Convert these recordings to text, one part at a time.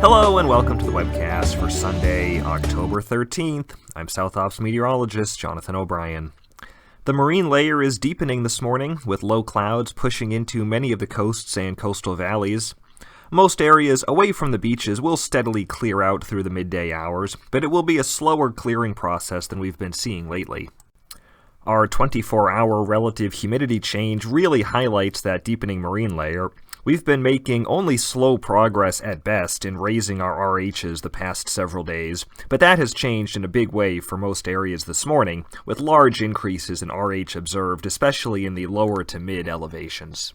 Hello and welcome to the Webcast for Sunday, October 13th. I'm South Ops meteorologist Jonathan O'Brien. The marine layer is deepening this morning, with low clouds pushing into many of the coasts and coastal valleys. Most areas away from the beaches will steadily clear out through the midday hours, but it will be a slower clearing process than we've been seeing lately. Our 24-hour relative humidity change really highlights that deepening marine layer. We've been making only slow progress at best in raising our RHs the past several days, but that has changed in a big way for most areas this morning, with large increases in RH observed, especially in the lower to mid elevations.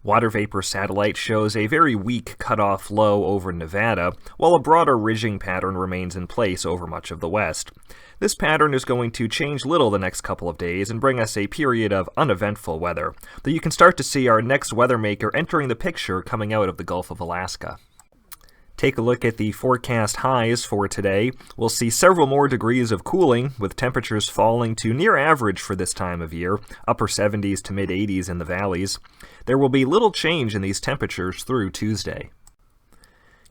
Water vapor satellite shows a very weak cutoff low over Nevada, while a broader ridging pattern remains in place over much of the west. This pattern is going to change little the next couple of days and bring us a period of uneventful weather, though you can start to see our next weather maker entering the picture coming out of the Gulf of Alaska. Take a look at the forecast highs for today. We'll see several more degrees of cooling, with temperatures falling to near average for this time of year, upper 70s to mid 80s in the valleys. There will be little change in these temperatures through Tuesday.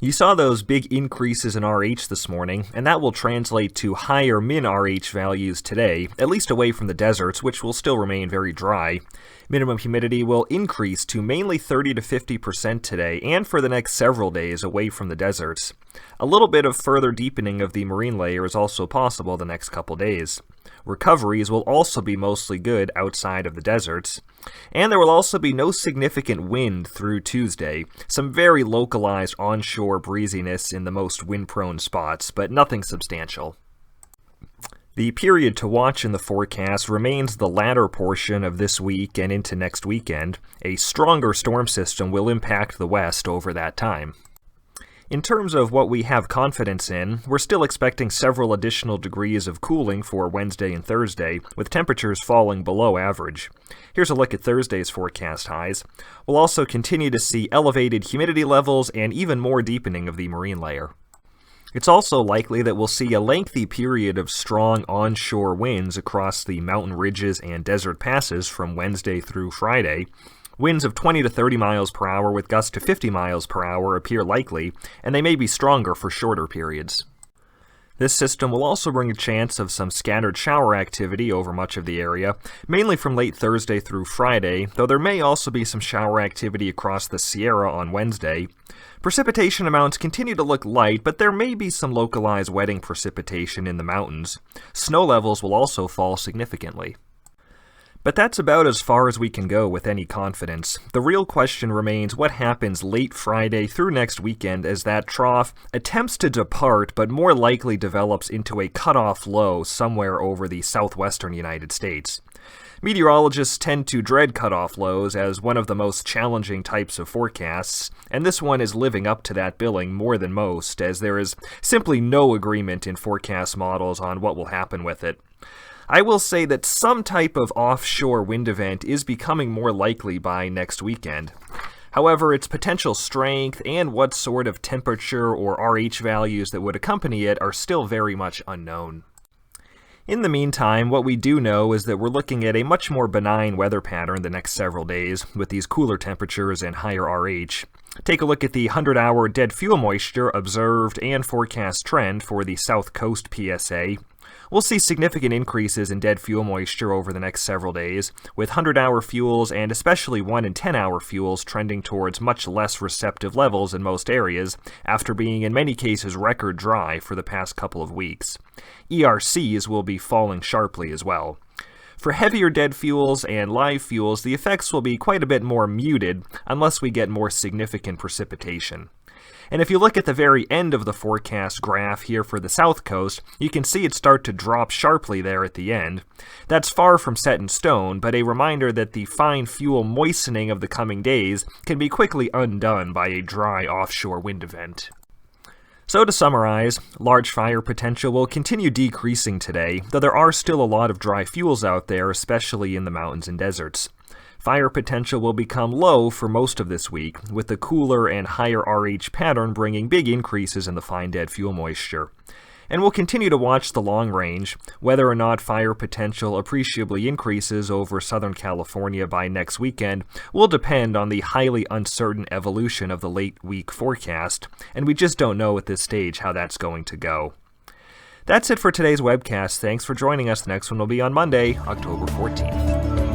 You saw those big increases in RH this morning, and that will translate to higher min-RH values today, at least away from the deserts, which will still remain very dry. Minimum humidity will increase to mainly 30 to 50% today, and for the next several days away from the deserts. A little bit of further deepening of the marine layer is also possible the next couple days. Recoveries will also be mostly good outside of the deserts. And there will also be no significant wind through Tuesday, some very localized onshore breeziness in the most wind-prone spots, but nothing substantial. The period to watch in the forecast remains the latter portion of this week and into next weekend. A stronger storm system will impact the west over that time. In terms of what we have confidence in, we're still expecting several additional degrees of cooling for Wednesday and Thursday, with temperatures falling below average. Here's a look at Thursday's forecast highs. We'll also continue to see elevated humidity levels and even more deepening of the marine layer. It's also likely that we'll see a lengthy period of strong onshore winds across the mountain ridges and desert passes from Wednesday through Friday. Winds of 20 to 30 miles per hour with gusts to 50 miles per hour appear likely, and they may be stronger for shorter periods. This system will also bring a chance of some scattered shower activity over much of the area, mainly from late Thursday through Friday, though there may also be some shower activity across the Sierra on Wednesday. Precipitation amounts continue to look light, but there may be some localized wetting precipitation in the mountains. Snow levels will also fall significantly. But that's about as far as we can go with any confidence. The real question remains what happens late Friday through next weekend as that trough attempts to depart but more likely develops into a cutoff low somewhere over the southwestern United States. Meteorologists tend to dread cutoff lows as one of the most challenging types of forecasts, and this one is living up to that billing more than most, as there is simply no agreement in forecast models on what will happen with it. I will say that some type of offshore wind event is becoming more likely by next weekend. However, its potential strength and what sort of temperature or RH values that would accompany it are still very much unknown. In the meantime, what we do know is that we're looking at a much more benign weather pattern the next several days, with these cooler temperatures and higher RH. Take a look at the 100-hour dead fuel moisture observed and forecast trend for the South Coast PSA. We'll see significant increases in dead fuel moisture over the next several days, with 100-hour fuels and especially 1 and 10-hour fuels trending towards much less receptive levels in most areas, after being in many cases record dry for the past couple of weeks. ERCs will be falling sharply as well. For heavier dead fuels and live fuels, the effects will be quite a bit more muted unless we get more significant precipitation. And if you look at the very end of the forecast graph here for the South Coast, you can see it start to drop sharply there at the end. That's far from set in stone, but a reminder that the fine fuel moistening of the coming days can be quickly undone by a dry offshore wind event. So to summarize, large fire potential will continue decreasing today, though there are still a lot of dry fuels out there, especially in the mountains and deserts. Fire potential will become low for most of this week, with the cooler and higher RH pattern bringing big increases in the fine dead fuel moisture. And we'll continue to watch the long range. Whether or not fire potential appreciably increases over Southern California by next weekend will depend on the highly uncertain evolution of the late week forecast, and we just don't know at this stage how that's going to go. That's it for today's webcast. Thanks for joining us. The next one will be on Monday, October 14th.